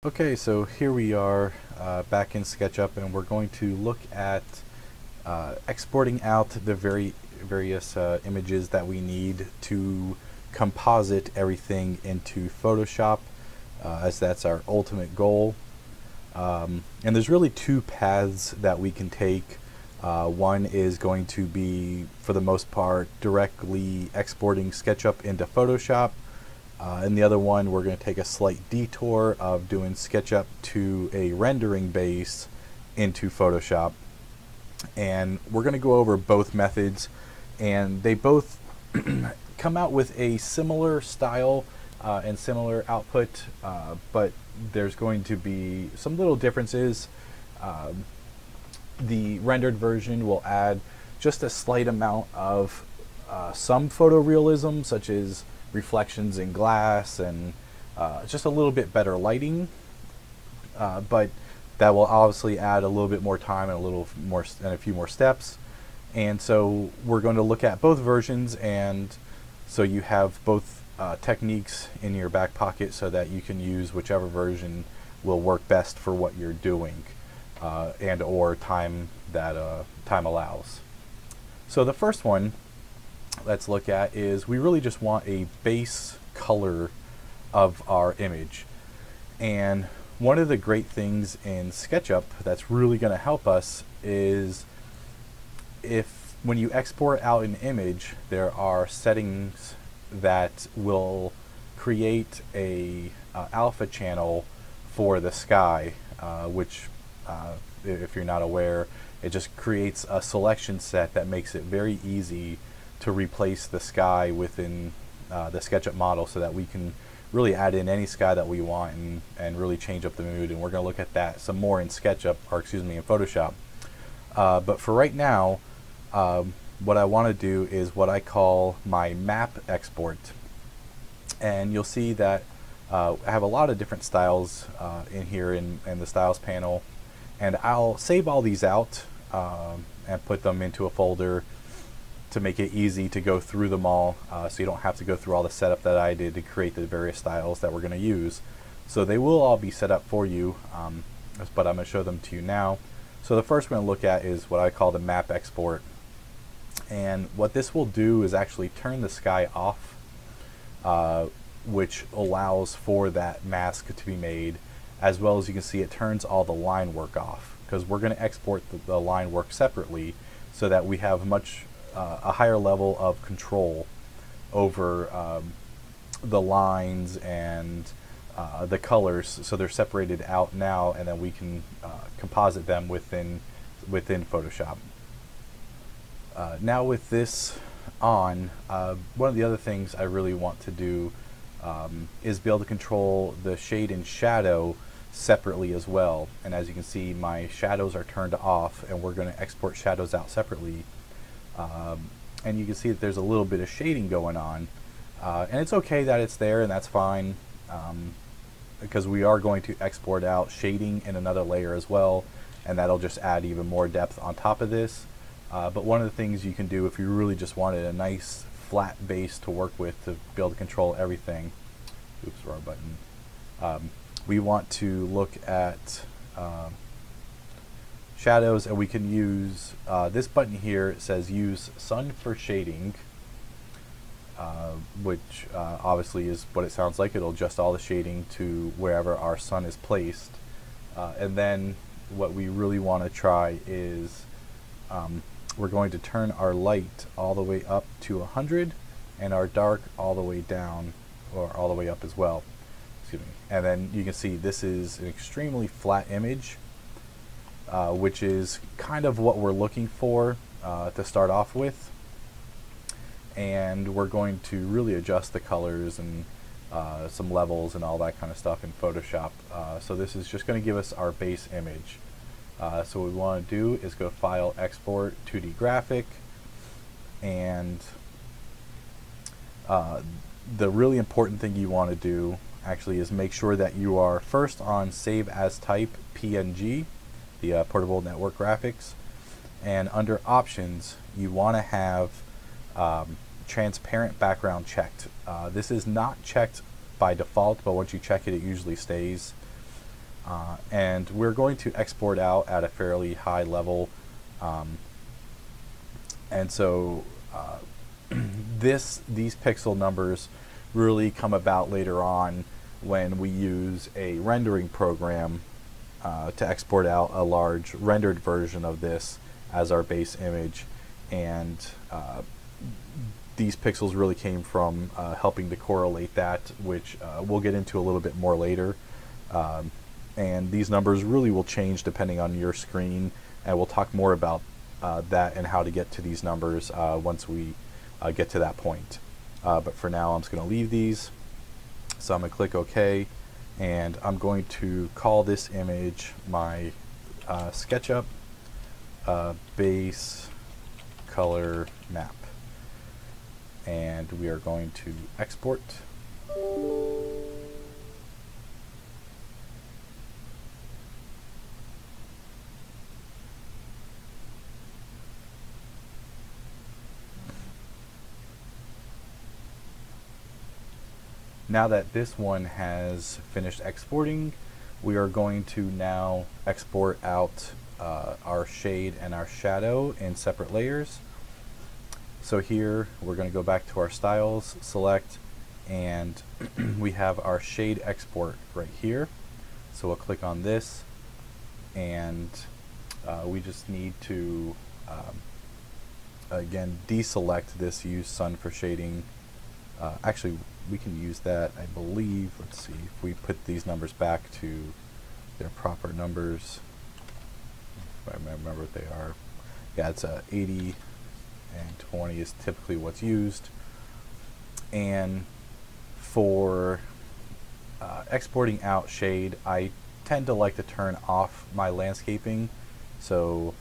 Okay, so here we are back in SketchUp, and we're going to look at exporting out the various images that we need to composite everything into Photoshop, as that's our ultimate goal. And there's really two paths that we can take. One is going to be, for the most part, directly exporting SketchUp into Photoshop. And the other one, we're going to take a slight detour of doing SketchUp to a rendering base into Photoshop. And we're going to go over both methods, and they both come out with a similar style and similar output, but there's going to be some little differences. The rendered version will add just a slight amount of some photorealism, such as reflections in glass and just a little bit better lighting, but that will obviously add a little bit more time and a few more steps. And so we're going to look at both versions, and so you have both techniques in your back pocket so that you can use whichever version will work best for what you're doing and or time allows. So the first one let's look at is we really just want a base color of our image. And one of the great things in SketchUp that's really going to help us is when you export out an image, there are settings that will create a alpha channel for the sky, which if you're not aware, it just creates a selection set that makes it very easy to replace the sky within the SketchUp model, so that we can really add in any sky that we want and really change up the mood. And we're going to look at that some more in SketchUp, or excuse me, in Photoshop. But for right now, what I want to do is what I call my map export. And you'll see that I have a lot of different styles in here in the styles panel. And I'll save all these out and put them into a folder to make it easy to go through them all, so you don't have to go through all the setup that I did to create the various styles that we're going to use. So they will all be set up for you, but I'm going to show them to you now. So the first one to look at is what I call the map export. And what this will do is actually turn the sky off, which allows for that mask to be made, as well as you can see it turns all the line work off, because we're going to export the line work separately so that we have a higher level of control over the lines and the colors, so they're separated out now, and then we can composite them within Photoshop. Now with this on, one of the other things I really want to do is be able to control the shade and shadow separately as well. And as you can see, my shadows are turned off, and we're going to export shadows out separately. And you can see that there's a little bit of shading going on, and it's okay that it's there, and that's fine, because we are going to export out shading in another layer as well, and that'll just add even more depth on top of this. But one of the things you can do if you really just wanted a nice flat base to work with to be able to control everything, oops, wrong button, we want to look at shadows, and we can use this button here. It says use sun for shading, which obviously is what it sounds like. It'll adjust all the shading to wherever our sun is placed. And then what we really want to try is we're going to turn our light all the way up to 100 and our dark all the way down, or all the way up as well. Excuse me. And then you can see this is an extremely flat image, which is kind of what we're looking for to start off with. And we're going to really adjust the colors and some levels and all that kind of stuff in Photoshop. So this is just going to give us our base image. So what we want to do is go File, Export, 2D Graphic, and the really important thing you want to do actually is make sure that you are first on Save As Type PNG, the portable network graphics, and under Options you want to have transparent background checked. This is not checked by default, but once you check it, it usually stays. and we're going to export out at a fairly high level. And so these pixel numbers really come about later on when we use a rendering program to export out a large rendered version of this as our base image. And these pixels really came from helping to correlate that, which we'll get into a little bit more later. And these numbers really will change depending on your screen, and we'll talk more about that and how to get to these numbers once we get to that point. But for now, I'm just going to leave these. So I'm going to click OK, and I'm going to call this image my SketchUp base color map. And we are going to export. Now that this one has finished exporting, we are going to now export out our shade and our shadow in separate layers. So here we're going to go back to our styles, select, and we have our shade export right here. So we'll click on this, and we just need to again deselect this use sun for shading. Actually, we can use that, I believe. Let's see if we put these numbers back to their proper numbers. If I remember what they are. Yeah, it's 80 and 20 is typically what's used. And for exporting out shade, I tend to like to turn off my landscaping. So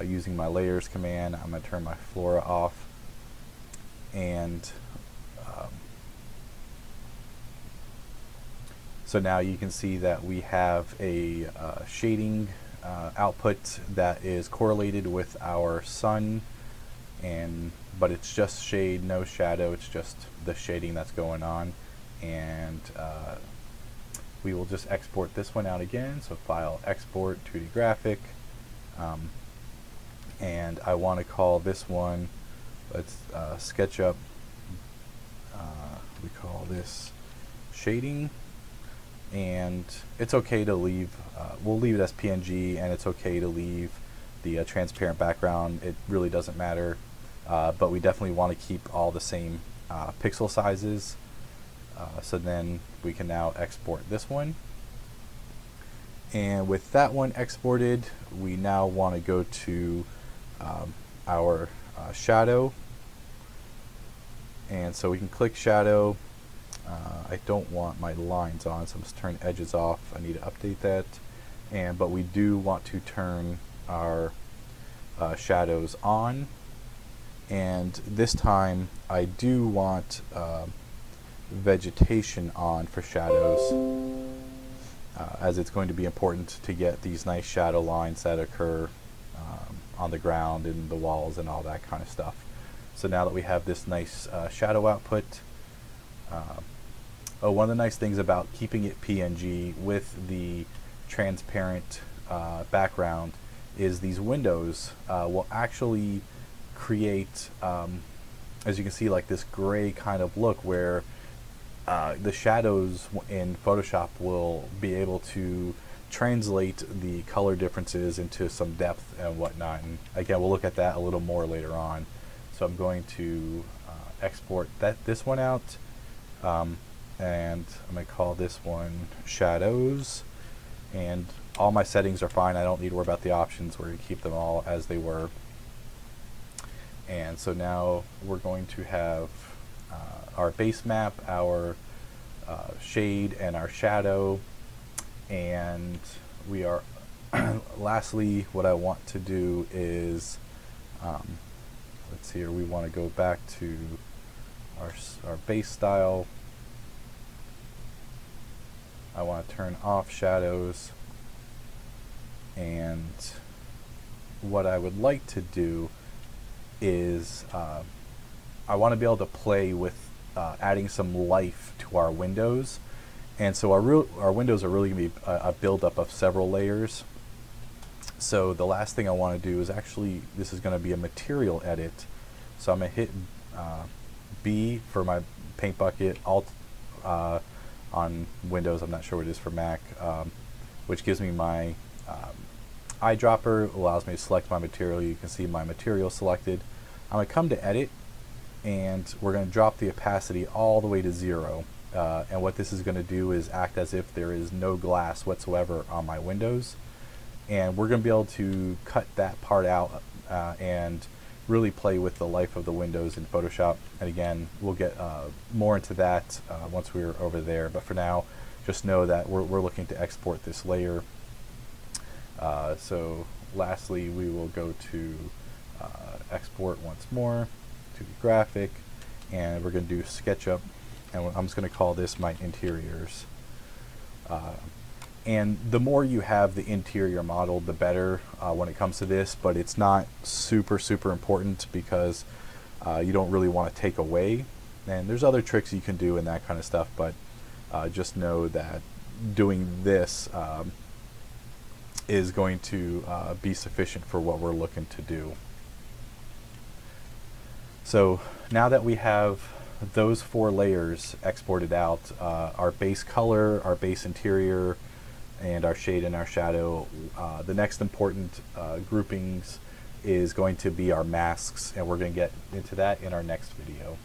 using my layers command, I'm going to turn my flora off. And so now you can see that we have a shading output that is correlated with our sun, but it's just shade, no shadow. It's just the shading that's going on. And we will just export this one out again. So file, export, 2D graphic. And I want to call this one, let's SketchUp. We call this shading. And it's okay to leave, we'll leave it as PNG, and it's okay to leave the transparent background. It really doesn't matter, but we definitely want to keep all the same pixel sizes. So then we can now export this one. And with that one exported, we now want to go to our shadow. And so we can click shadow. I don't want my lines on, so I'm just turn edges off. I need to update that. But we do want to turn our shadows on. And this time I do want vegetation on for shadows, as it's going to be important to get these nice shadow lines that occur on the ground and the walls and all that kind of stuff. So now that we have this nice shadow output, one of the nice things about keeping it PNG with the transparent background is these windows will actually create, as you can see, like this gray kind of look where the shadows in Photoshop will be able to translate the color differences into some depth and whatnot. And again, we'll look at that a little more later on. So I'm going to export this one out. And I'm going to call this one shadows, and all my settings are fine. I don't need to worry about the options. We're going to keep them all as they were. And so now we're going to have our base map, our shade, and our shadow. And we are lastly, what I want to do is let's see here, we want to go back to our base style. I want to turn off shadows, and what I would like to do is I want to be able to play with adding some life to our windows, And so our windows are really going to be a buildup of several layers. So the last thing I want to do is actually, this is going to be a material edit. So I'm going to hit B for my paint bucket, Alt on Windows, I'm not sure what it is for Mac, which gives me my eyedropper, allows me to select my material. You can see my material selected. I'm going to come to Edit, and we're going to drop the opacity all the way to 0. And what this is going to do is act as if there is no glass whatsoever on my windows. And we're going to be able to cut that part out and really play with the life of the windows in Photoshop. And again, we'll get more into that once we're over there. But for now, just know that we're looking to export this layer. So lastly, we will go to export once more to graphic, and we're going to do SketchUp, and I'm just going to call this my interiors. And the more you have the interior model, the better when it comes to this, but it's not super important because you don't really want to take away. And there's other tricks you can do and that kind of stuff, but just know that doing this is going to be sufficient for what we're looking to do. So now that we have those 4 layers exported out, our base color, our base interior, and our shade and our shadow, the next important groupings is going to be our masks, and we're going to get into that in our next video.